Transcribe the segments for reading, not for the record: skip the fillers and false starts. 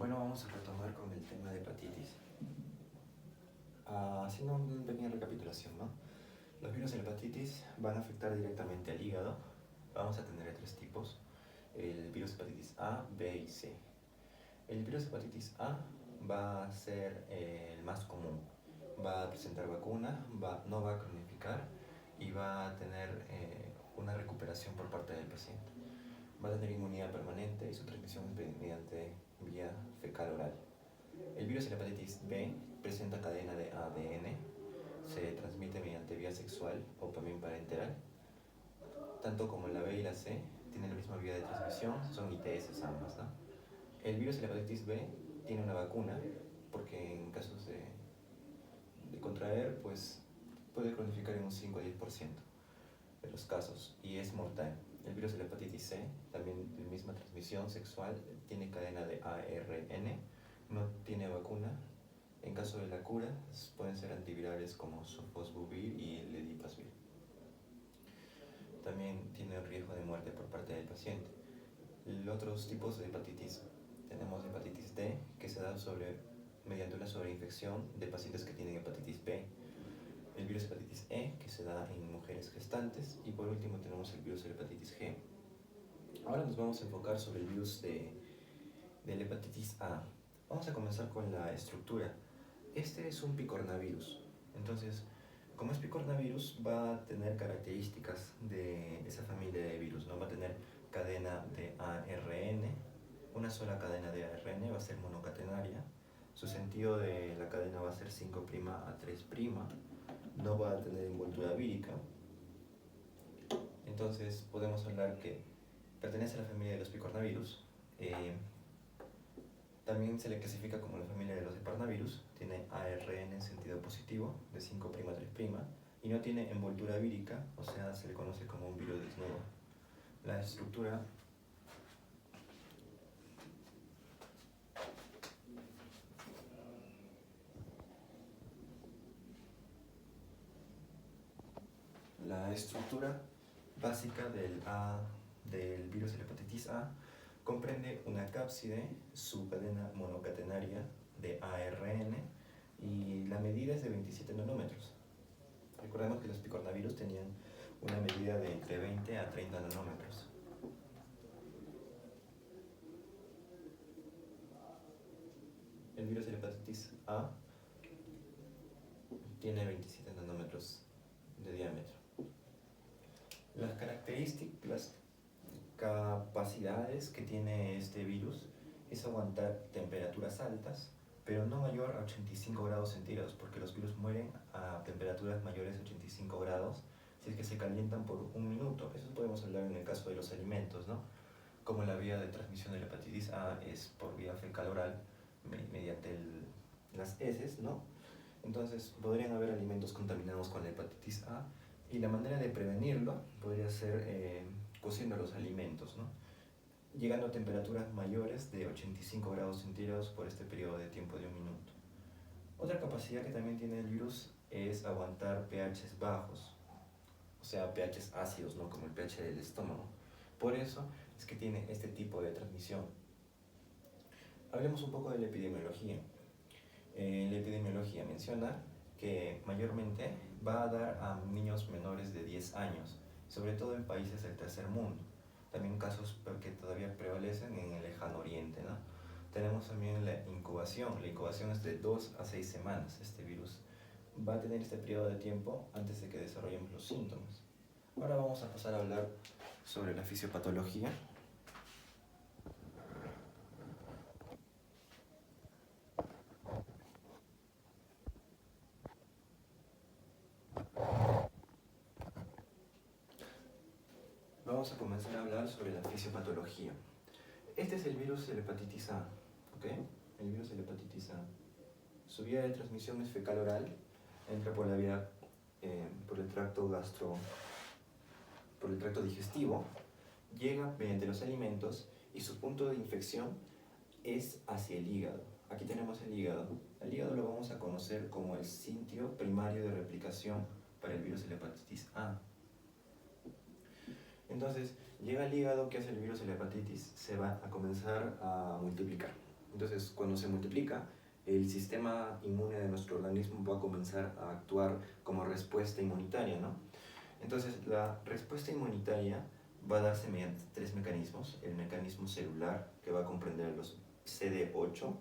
Bueno, vamos a retomar con el tema de hepatitis. Haciendo una pequeña recapitulación, ¿no? Los virus de la hepatitis van a afectar directamente al hígado. Vamos a tener tres tipos: el virus hepatitis A, B y C. El virus hepatitis A va a ser el más común. Va a presentar vacuna, no va a cronificar y va a tener una recuperación por parte del paciente. Va a tener inmunidad permanente y su transmisión es mediante vía fecal oral. El virus de la hepatitis B presenta cadena de ADN, se transmite mediante vía sexual o también parenteral. Tanto como la B y la C tienen la misma vía de transmisión, son ITS ambas, ¿no? El virus de la hepatitis B tiene una vacuna, porque en casos de contraer, pues puede cronificar en un 5 a 10% de los casos y es mortal. El virus de la hepatitis C, también de misma transmisión sexual, tiene cadena de ARN, no tiene vacuna. En caso de la cura, pueden ser antivirales como sofosbuvir y ledipasvir. También tiene riesgo de muerte por parte del paciente. Los otros tipos de hepatitis: tenemos hepatitis D, que se da mediante una sobreinfección de pacientes que tienen hepatitis B. El virus hepatitis E, que se da en mujeres gestantes. Y por último tenemos el virus de la hepatitis G. Ahora nos vamos a enfocar sobre el virus de la hepatitis A. Vamos a comenzar con la estructura. Este es un picornavirus. Entonces, como es picornavirus, va a tener características de esa familia de virus, ¿no? Va a tener cadena de ARN, una sola cadena de ARN, va a ser monocatenaria. Su sentido de la cadena va a ser 5' a 3', no va a tener envoltura vírica. Entonces podemos hablar que pertenece a la familia de los picornavirus. También se le clasifica como la familia de los heparnavirus. Tiene ARN en sentido positivo de 5' a 3' y no tiene envoltura vírica, o sea, se le conoce como un virus desnudo. La estructura básica del virus de la hepatitis A comprende una cápside, su cadena monocatenaria de ARN, y la medida es de 27 nanómetros. Recordemos que los picornavirus tenían una medida de entre 20 a 30 nanómetros. El virus de la hepatitis A tiene 27 nanómetros de diámetro. Las características, las capacidades que tiene este virus es aguantar temperaturas altas, pero no mayor a 85 grados centígrados, porque los virus mueren a temperaturas mayores a 85 grados si es que se calientan por un minuto. Eso podemos hablar en el caso de los alimentos, ¿no? Como la vía de transmisión de la hepatitis A es por vía fecal oral, mediante las heces, ¿no? Entonces podrían haber alimentos contaminados con la hepatitis A, y la manera de prevenirlo podría ser cociendo los alimentos, ¿no? Llegando a temperaturas mayores de 85 grados centígrados por este periodo de tiempo de un minuto. Otra capacidad que también tiene el virus es aguantar pHs bajos, o sea, pHs ácidos, ¿no? Como el pH del estómago. Por eso es que tiene este tipo de transmisión. Hablemos un poco de la epidemiología. La epidemiología menciona que mayormente va a dar a niños menores de 10 años, sobre todo en países del tercer mundo. También casos que todavía prevalecen en el lejano oriente, ¿no? Tenemos también la incubación. La incubación es de 2 a 6 semanas. Este virus va a tener este periodo de tiempo antes de que desarrollemos los síntomas. Ahora vamos a pasar a hablar sobre la fisiopatología. Vamos a comenzar a hablar sobre la fisiopatología. Este es el virus de la hepatitis A, ¿ok? El virus de la hepatitis A. Su vía de transmisión es fecal oral, entra por la vía, por el tracto digestivo, llega mediante los alimentos y su punto de infección es hacia el hígado. Aquí tenemos el hígado. El hígado lo vamos a conocer como el sitio primario de replicación para el virus de la hepatitis A. Entonces, llega al hígado. ¿Qué hace el virus de la hepatitis? Se va a comenzar a multiplicar. Entonces, cuando se multiplica, el sistema inmune de nuestro organismo va a comenzar a actuar como respuesta inmunitaria, ¿no? Entonces, la respuesta inmunitaria va a darse mediante tres mecanismos. El mecanismo celular, que va a comprender a los CD8,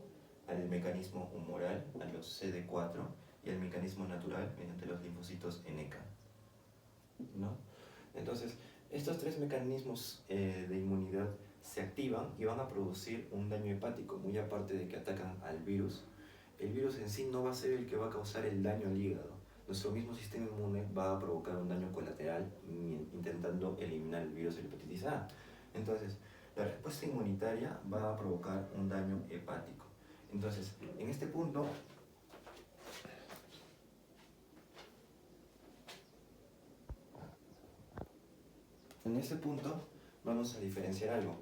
al mecanismo humoral, a los CD4, y el mecanismo natural, mediante los linfocitos NK, ¿no? Entonces, estos tres mecanismos de inmunidad se activan y van a producir un daño hepático, muy aparte de que atacan al virus. El virus en sí no va a ser el que va a causar el daño al hígado. Nuestro mismo sistema inmune va a provocar un daño colateral intentando eliminar el virus de la hepatitis A. Entonces, la respuesta inmunitaria va a provocar un daño hepático. Entonces, en este punto, vamos a diferenciar algo.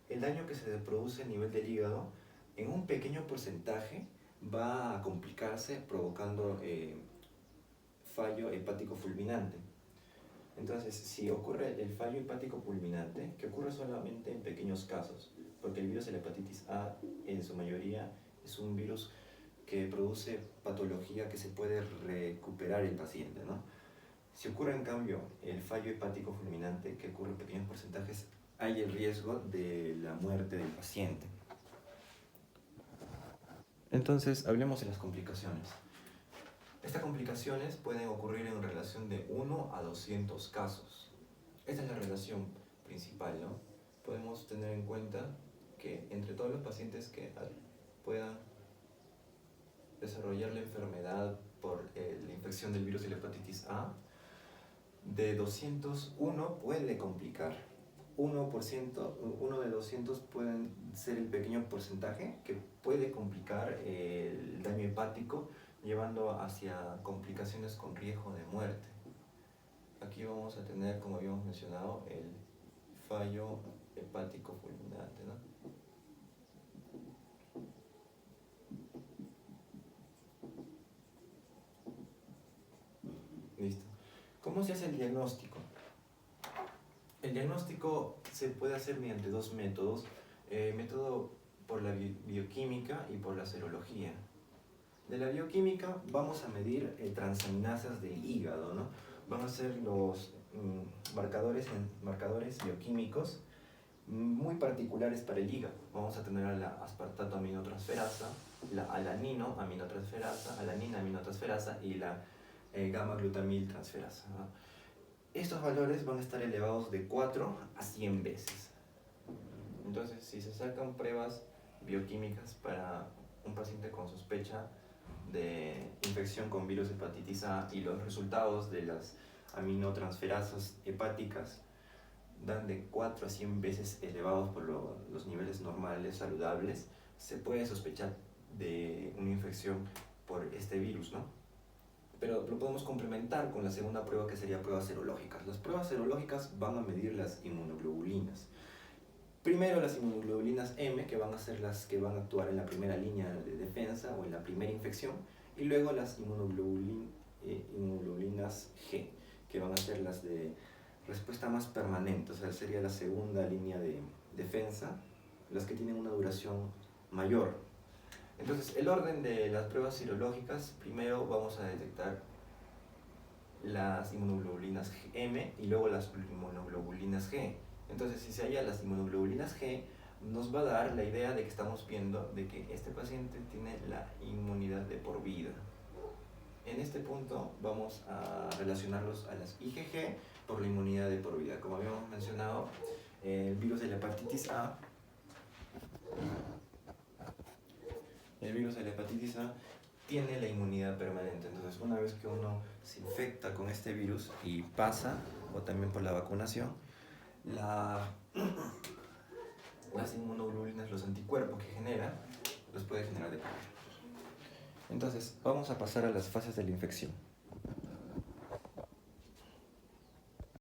El daño que se produce a nivel del hígado, en un pequeño porcentaje, va a complicarse provocando fallo hepático fulminante. Entonces, si ocurre el fallo hepático fulminante, que ocurre solamente en pequeños casos, porque el virus de la hepatitis A en su mayoría es un virus que produce patología que se puede recuperar el paciente, ¿no? Si ocurre en cambio el fallo hepático fulminante, que ocurre en pequeños porcentajes, hay el riesgo de la muerte del paciente. Entonces, hablemos de las complicaciones. Estas complicaciones pueden ocurrir en relación de 1 a 200 casos. Esta es la relación principal, ¿no? Podemos tener en cuenta que entre todos los pacientes que puedan desarrollar la enfermedad por la infección del virus de la hepatitis A, de 201 puede complicar. 1 de 200 pueden ser el pequeño porcentaje que puede complicar el daño hepático, llevando hacia complicaciones con riesgo de muerte. Aquí vamos a tener, como habíamos mencionado, el fallo hepático fulminante, ¿no? Listo. ¿Cómo se hace el diagnóstico? El diagnóstico se puede hacer mediante dos métodos. Método por la bioquímica y por la serología. De la bioquímica vamos a medir transaminasas del hígado, ¿no? Van a ser los marcadores bioquímicos muy particulares para el hígado. Vamos a tener la aspartato aminotransferasa, la alanino aminotransferasa, alanina aminotransferasa y la gamma glutamil transferasa, ¿no? Estos valores van a estar elevados de 4 a 100 veces. Entonces, si se sacan pruebas bioquímicas para un paciente con sospecha de infección con virus hepatitis A y los resultados de las aminotransferasas hepáticas dan de 4 a 100 veces elevados por los niveles normales, saludables, se puede sospechar de una infección por este virus, ¿no? Pero lo podemos complementar con la segunda prueba, que sería pruebas serológicas. Las pruebas serológicas van a medir las inmunoglobulinas. Primero las inmunoglobulinas M, que van a ser las que van a actuar en la primera línea de defensa o en la primera infección, y luego las inmunoglobulinas G, que van a ser las de respuesta más permanente, o sea, sería la segunda línea de defensa, las que tienen una duración mayor. Entonces, el orden de las pruebas serológicas: primero vamos a detectar las inmunoglobulinas M y luego las inmunoglobulinas G. Entonces, si se hallan las inmunoglobulinas G, nos va a dar la idea de que estamos viendo de que este paciente tiene la inmunidad de por vida. En este punto vamos a relacionarlos a las IgG por la inmunidad de por vida. Como habíamos mencionado, el virus de la hepatitis A tiene la inmunidad permanente. Entonces, una vez que uno se infecta con este virus y pasa, o también por la vacunación, las inmunoglobulinas, los anticuerpos que genera, los puede generar de por vida. Entonces, vamos a pasar a las fases de la infección.